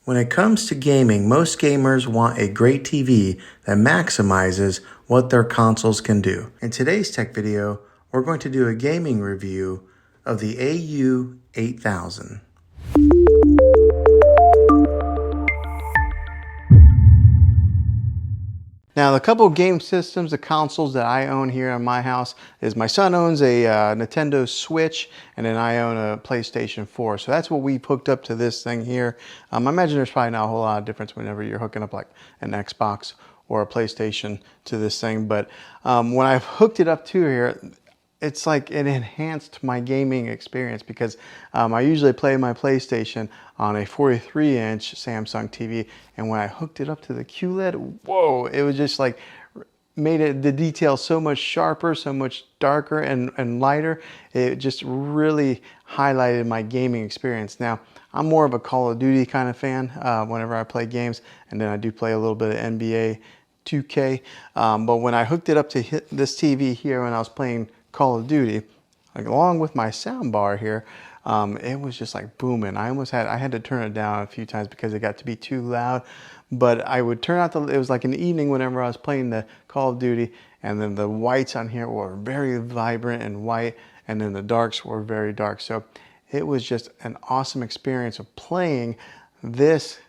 When it comes to gaming, most gamers want a great TV that maximizes what their consoles can do. In today's tech video, we're going to do a gaming review of the AU8000. Now, the couple of game systems, the consoles that I own here in my house is my son owns a Nintendo Switch, and then I own a PlayStation 4. So that's what we hooked up to this thing here. I imagine there's probably not a whole lot of difference whenever you're hooking up like an Xbox or a PlayStation to this thing. But when I've hooked it up to here, it's like it enhanced my gaming experience because I usually play my PlayStation on a 43-inch Samsung TV, and when I hooked it up to the QLED, whoa, it was just like made the details so much sharper, so much darker and lighter. It just really highlighted my gaming experience. Now, I'm more of a Call of Duty kind of fan whenever I play games, and then I do play a little bit of NBA 2K. But when I hooked it up to this TV here when I was playing Call of Duty, like, along with my sound bar here, it was just like booming. I had to turn it down a few times because it got to be too loud. But I would turn out it was like an evening whenever I was playing the Call of Duty, and then the whites on here were very vibrant and white, and then the darks were very dark. So it was just an awesome experience of playing this,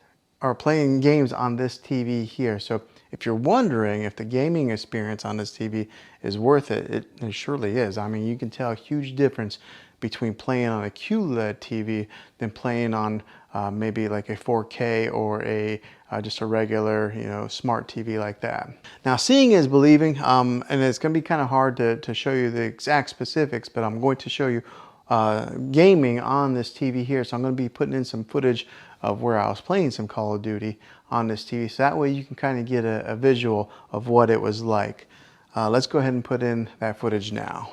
or playing games on this TV here. So if you're wondering if the gaming experience on this TV is worth it, it surely is. I mean, you can tell a huge difference between playing on a QLED TV than playing on maybe like a 4K or just a regular, smart TV like that. Now, seeing is believing, and it's going to be kind of hard to show you the exact specifics, but I'm going to show you gaming on this TV here. So I'm going to be putting in some footage of where I was playing some Call of Duty on this TV. So that way you can kind of get a visual of what it was like. Let's go ahead and put in that footage now.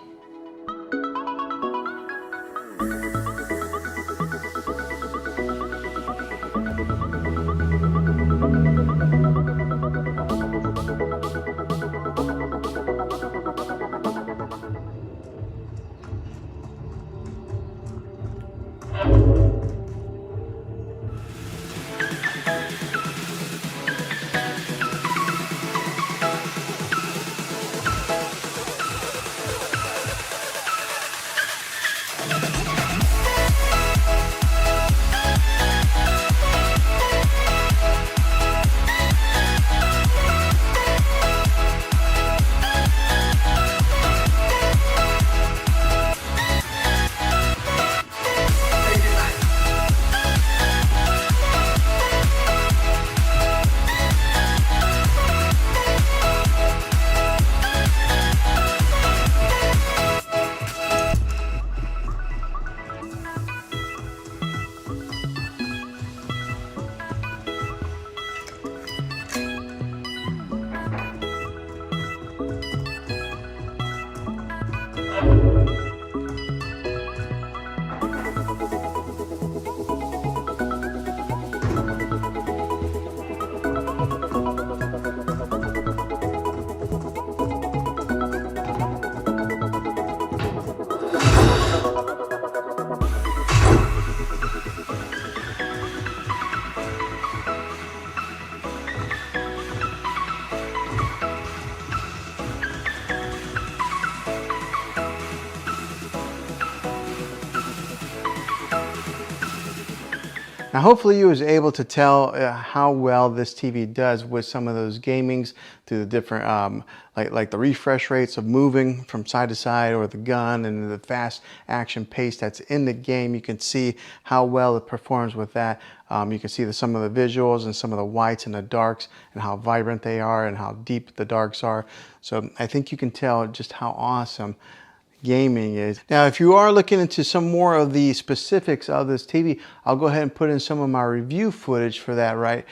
Now, hopefully you was able to tell how well this TV does with some of those gamings through the different, like the refresh rates of moving from side to side, or the gun, and the fast action pace that's in the game. You can see how well it performs with that. You can see some of the visuals and some of the whites and the darks and how vibrant they are and how deep the darks are. So I think you can tell just how awesome gaming is. Now, if you are looking into some more of the specifics of this TV, I'll go ahead and put in some of my review footage for that, right?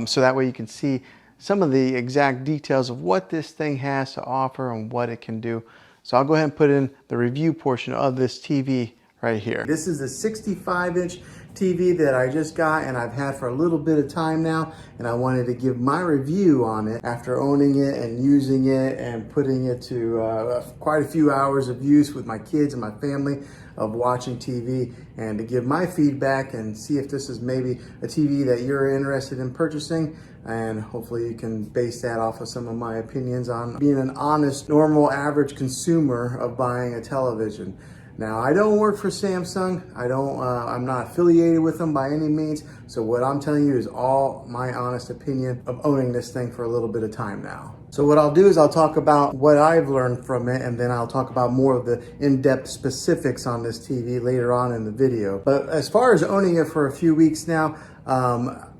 So that way you can see some of the exact details of what this thing has to offer and what it can do. So I'll go ahead and put in the review portion of this TV right here. This is a 65-inch TV that I just got and I've had for a little bit of time now, and I wanted to give my review on it after owning it and using it and putting it to quite a few hours of use with my kids and my family of watching TV, and to give my feedback and see if this is maybe a TV that you're interested in purchasing. And hopefully you can base that off of some of my opinions on being an honest, normal, average consumer of buying a television. Now, I don't work for Samsung. I'm not affiliated with them by any means. So what I'm telling you is all my honest opinion of owning this thing for a little bit of time now. So what I'll do is I'll talk about what I've learned from it, and then I'll talk about more of the in-depth specifics on this TV later on in the video. But as far as owning it for a few weeks now,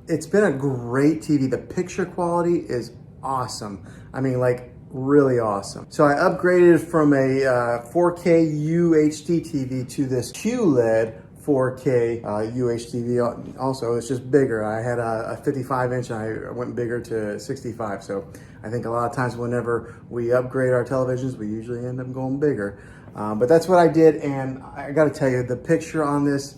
it's been a great TV. The picture quality is awesome. I mean, like, really awesome. So I upgraded from a 4K UHD TV to this QLED 4K UHD. Also, it's just bigger. I had a 55 inch and I went bigger to 65. So I think a lot of times whenever we upgrade our televisions, we usually end up going bigger. But that's what I did, and I gotta tell you, the picture on this,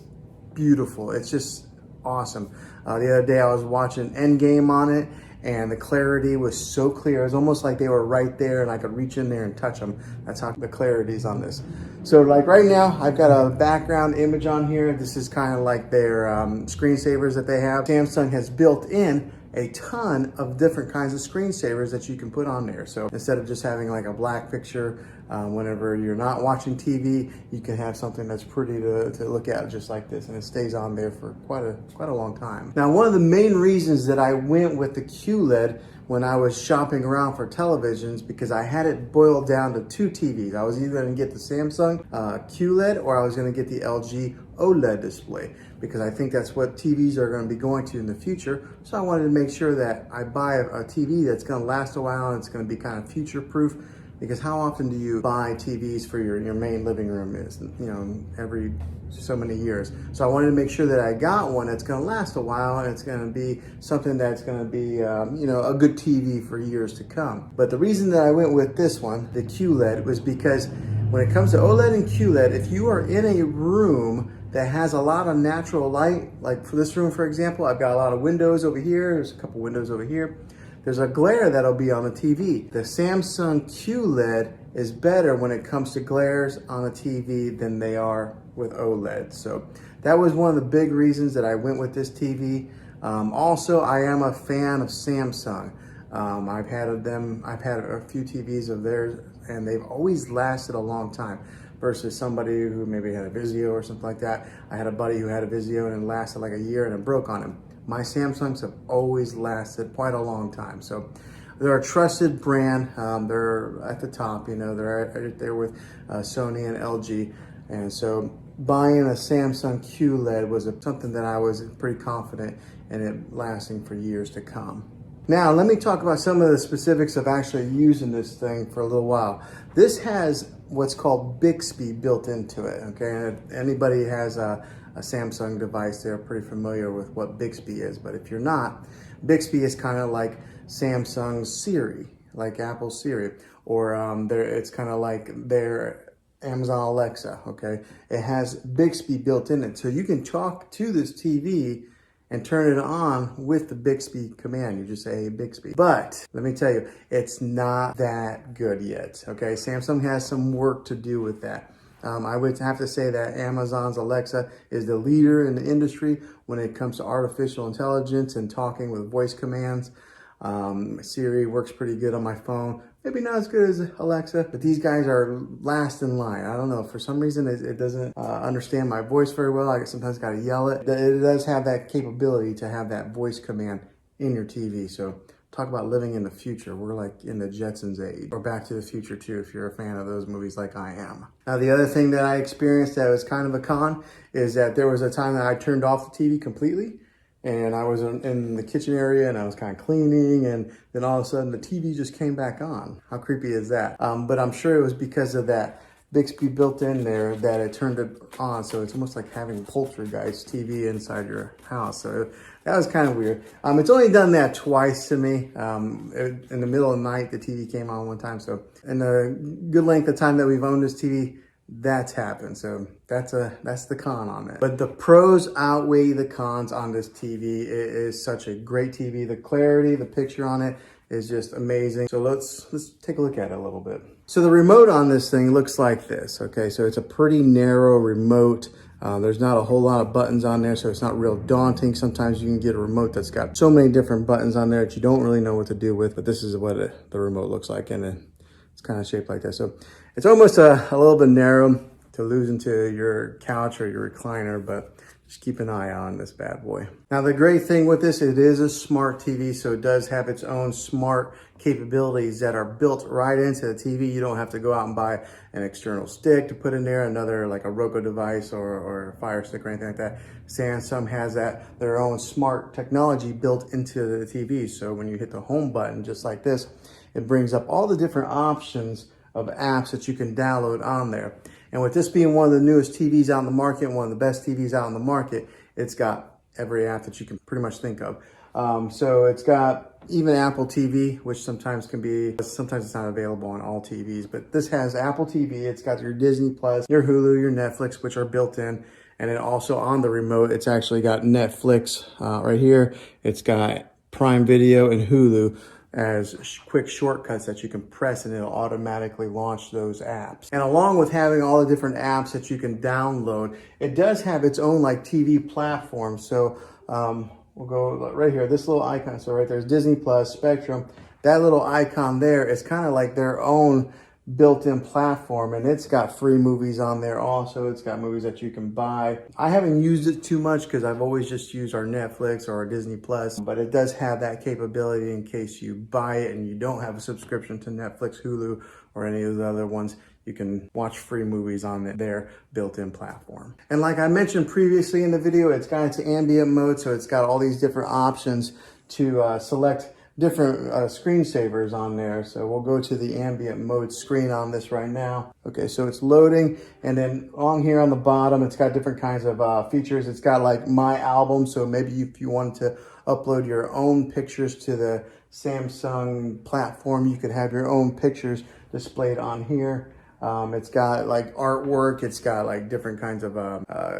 beautiful. It's just awesome. The other day I was watching Endgame on it, and the clarity was so clear. It was almost like they were right there and I could reach in there and touch them. That's how the clarity is on this. So like right now, I've got a background image on here. This is kind of like their screensavers that they have. Samsung has built in a ton of different kinds of screensavers that you can put on there. So instead of just having like a black picture, whenever you're not watching TV, you can have something that's pretty to look at just like this, and it stays on there for quite a long time. Now, one of the main reasons that I went with the QLED when I was shopping around for televisions, because I had it boiled down to two TVs. I was either gonna get the Samsung QLED or I was gonna get the LG OLED display, because I think that's what TVs are gonna be going to in the future. So I wanted to make sure that I buy a TV that's gonna last a while and it's gonna be kind of future-proof, because how often do you buy TVs for your main living room? Is, you know, every so many years. So I wanted to make sure that I got one that's going to last a while, and it's going to be something that's going to be, you know, a good TV for years to come. But the reason that I went with this one, the QLED, was because when it comes to OLED and QLED, if you are in a room that has a lot of natural light, like for this room, for example, I've got a lot of windows over here. There's a couple windows over here. There's a glare that'll be on the TV. The Samsung QLED is better when it comes to glares on a TV than they are with OLED. So that was one of the big reasons that I went with this TV. Also, I am a fan of Samsung. I've had a few TVs of theirs, and they've always lasted a long time, versus somebody who maybe had a Vizio or something like that. I had a buddy who had a Vizio and it lasted like a year and it broke on him. My Samsungs have always lasted quite a long time. So they're a trusted brand. They're at the top, you know, they're right there with Sony and LG. And so buying a Samsung QLED was something that I was pretty confident in it lasting for years to come. Now, let me talk about some of the specifics of actually using this thing for a little while. This has what's called Bixby built into it, okay? And if anybody has a Samsung device, they're pretty familiar with what Bixby is. But if you're not, Bixby is kind of like Samsung's Siri, like Apple's Siri, or it's kind of like their Amazon Alexa, okay? It has Bixby built in it. So you can talk to this TV and turn it on with the Bixby command. You just say, hey, Bixby. But let me tell you, it's not that good yet, okay? Samsung has some work to do with that. I would have to say that Amazon's Alexa is the leader in the industry when it comes to artificial intelligence and talking with voice commands. Siri works pretty good on my phone. Maybe not as good as Alexa, but these guys are last in line. I don't know, for some reason it doesn't understand my voice very well. I sometimes got to yell it. It does have that capability to have that voice command in your TV. So talk about living in the future. We're like in the Jetsons age, or Back to the Future too, if you're a fan of those movies like I am. Now, the other thing that I experienced that was kind of a con is that there was a time that I turned off the TV completely, and I was in the kitchen area and I was kind of cleaning, and then all of a sudden the TV just came back on. How creepy is that? But I'm sure it was because of that Bixby built in there that it turned it on. So it's almost like having Poltergeist TV inside your house. So that was kind of weird. It's only done that twice to me. In the middle of the night, the TV came on one time. So in the good length of time that we've owned this TV, that's happened. So that's the con on it. But the pros outweigh the cons on this TV. It is such a great TV. The clarity, the picture on it is just amazing. So let's take a look at it a little bit. So the remote on this thing looks like this. Okay, so it's a pretty narrow remote. There's not a whole lot of buttons on there, so it's not real daunting. Sometimes you can get a remote that's got so many different buttons on there that you don't really know what to do with, but this is what the remote looks like, and it's kind of shaped like that. So it's almost a little bit narrow to lose into your couch or your recliner, but just keep an eye on this bad boy. Now, the great thing with this, it is a smart TV, so it does have its own smart capabilities that are built right into the TV. You don't have to go out and buy an external stick to put in there, another like a Roku device or a Fire Stick or anything like that. Samsung has their own smart technology built into the TV. So when you hit the home button, just like this, it brings up all the different options of apps that you can download on there. And with this being one of the newest TVs out in the market, one of the best TVs out in the market, it's got every app that you can pretty much think of. So it's got even Apple TV, which sometimes it's not available on all TVs, but this has Apple TV. It's got your Disney Plus, your Hulu, your Netflix, which are built in. And then also on the remote, it's actually got Netflix right here. It's got Prime Video and Hulu as quick shortcuts that you can press, and it'll automatically launch those apps. And along with having all the different apps that you can download, it does have its own like TV platform. So we'll go right here, this little icon. So right there's Disney Plus, Spectrum. That little icon there is kind of like their own built-in platform, and it's got free movies on there also. It's got movies that you can buy. I haven't used it too much because I've always just used our Netflix or our Disney Plus, but it does have that capability in case you buy it and you don't have a subscription to Netflix, Hulu, or any of the other ones. You can watch free movies on their built-in platform. And like I mentioned previously in the video, it's got its ambient mode, so it's got all these different options to select different screensavers on there. So we'll go to the ambient mode screen on this right now. Okay, so it's loading, and then on here on the bottom, it's got different kinds of features. It's got like My Album, so maybe if you wanted to upload your own pictures to the Samsung platform, you could have your own pictures displayed on here. It's got like artwork. It's got like different kinds of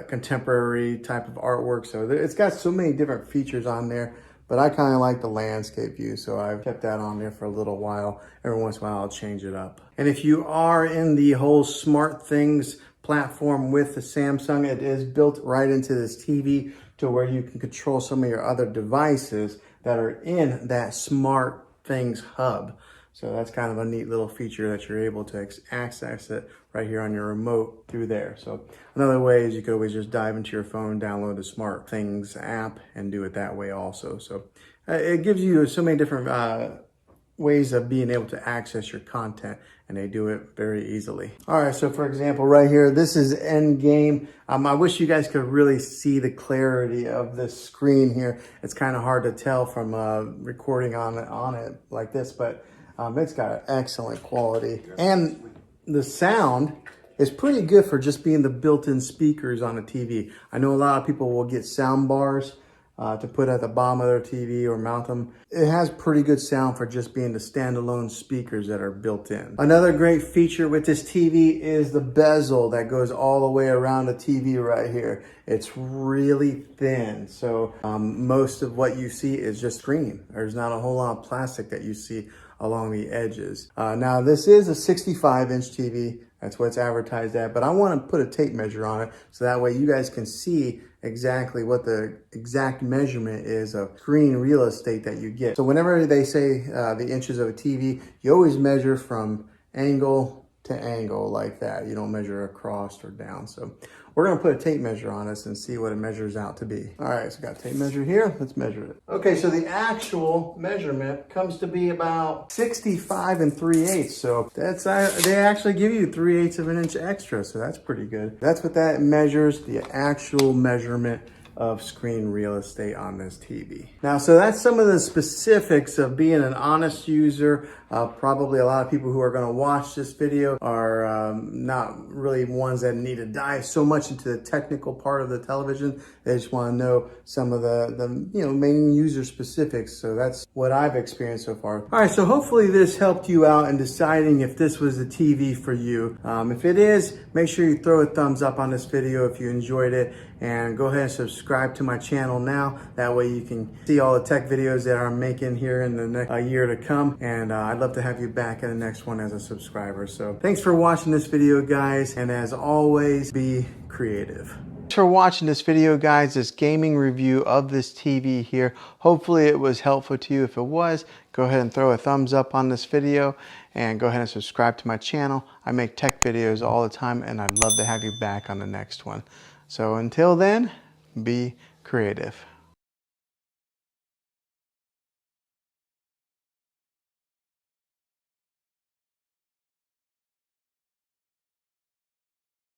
contemporary type of artwork. So it's got so many different features on there. But I kind of like the landscape view, so I've kept that on there for a little while. Every once in a while, I'll change it up. And if you are in the whole smart things platform with the Samsung, it is built right into this TV to where you can control some of your other devices that are in that smart things hub. So that's kind of a neat little feature that you're able to access it right here on your remote through there. So another way is you could always just dive into your phone, download the Smart Things app, and do it that way also. So it gives you so many different ways of being able to access your content, and they do it very easily. All right, so for example, right here, this is Endgame. I wish you guys could really see the clarity of this screen here. It's kind of hard to tell from recording on it like this, but it's got excellent quality, and the sound is pretty good for just being the built-in speakers on a TV. I know a lot of people will get sound bars to put at the bottom of their TV or mount them. It has pretty good sound for just being the standalone speakers that are built in. Another great feature with this TV is the bezel that goes all the way around the TV right here. It's really thin, so most of what you see is just screen. There's not a whole lot of plastic that you see along the edges. Now this is a 65-inch TV. That's what it's advertised at, but I want to put a tape measure on it so that way you guys can see exactly what the exact measurement is of screen real estate that you get. So whenever they say the inches of a TV, you always measure from angle to angle like that. You don't measure across or down. So we're gonna put a tape measure on this and see what it measures out to be. All right, so got a tape measure here. Let's measure it. Okay, so the actual measurement comes to be about 65 3/8. So that's they actually give you 3/8 of an inch extra. So that's pretty good. That's what that measures, the actual measurement of screen real estate on this TV. Now, so that's some of the specifics of being an honest user. Probably a lot of people who are going to watch this video are not really ones that need to dive so much into the technical part of the television. They just want to know some of the main user specifics. So that's what I've experienced so far. All right, so hopefully this helped you out in deciding if this was the TV for you. If it is, make sure you throw a thumbs up on this video if you enjoyed it, and go ahead and subscribe to my channel now. That way you can see all the tech videos that I'm making here in the next year to come, and I'd love to have you back in the next one as a subscriber. So thanks for watching this video, guys, and as always, be creative. Thanks for watching this video, guys, this gaming review of this TV here. Hopefully it was helpful to you. If it was, go ahead and throw a thumbs up on this video and go ahead and subscribe to my channel. I make tech videos all the time, and I'd love to have you back on the next one. So until then, be creative.